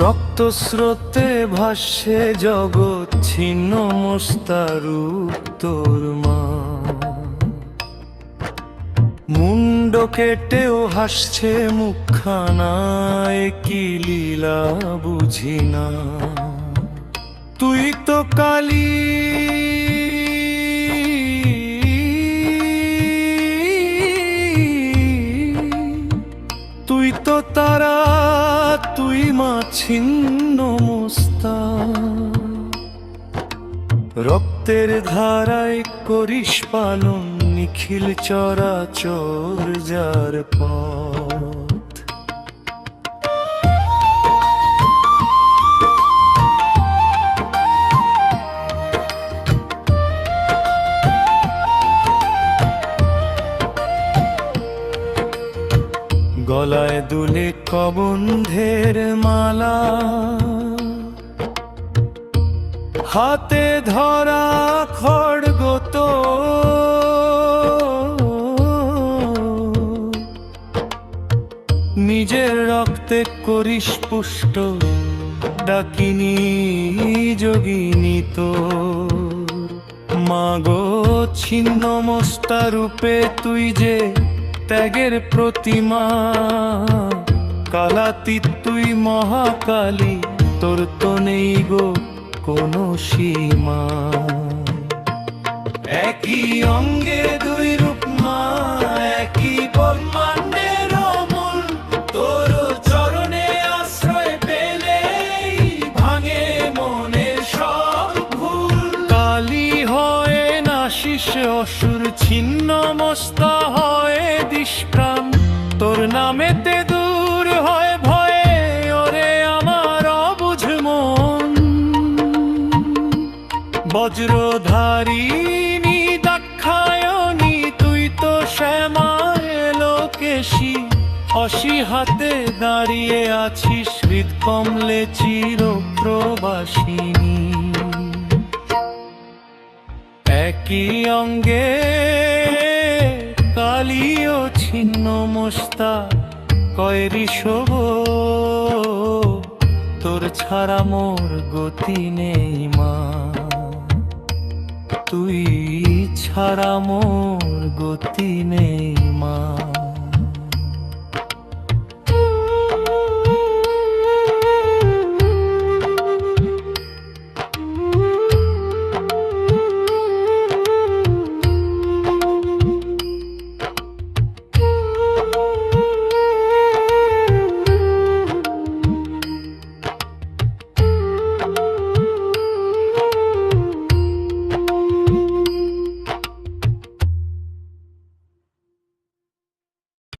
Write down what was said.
রক্ত স্রোতে ভাসে জগৎ, ছিন্ন মস্তারূপ তোর মা। মুন্ড কেটেও হাসছে মুখখানায়, কি লীলা বুঝি না। তুই তো কালী, তুই তো তারা, তুই মা ছিন্ন মস্তা। রক্তের ধারায় করিস পালন নিখিল চরাচর যার পথ। গলায় দুলে কবন্ধের মালা, হাতে ধরা খড়গ তো, নিজের রক্তে করিস পুষ্ট, ডাকিনি যোগিনী তো। মাগো ছিন্ন মস্তা রূপে তুই যে ত্যাগের প্রতিমা, কালাতীত তুই মহাকালী, তোর তো নেই গো কোনো সীমা। একই অঙ্গে দুই রূপ মা, একই ব্রহ্মাণ্ডের মূল, তোর চরণে আশ্রয় পেলেই ভাঙে মনের সব ভুল। কালী হয় নাশিস অসুর, ছিন্ন মস্তা হয় দিশপ্রাণ, তোর নামেতে দূর হয় ভয়ে ওরে আমার অবুঝ মন। বজ্রধারিণী দাক্ষায়ণী, তুই তো শ্যামা লোকেশী, অসি হাতে দাঁড়িয়ে আছিস হৃদকমলে চিরপ্রবাসিনী। একই অঙ্গে কালী ও ছিন্ন মস্তা, কয়রি শোভ তোর ছাড়া মোর গতি নেই মা। তুই ছাড়া মোর গতি নেই মা।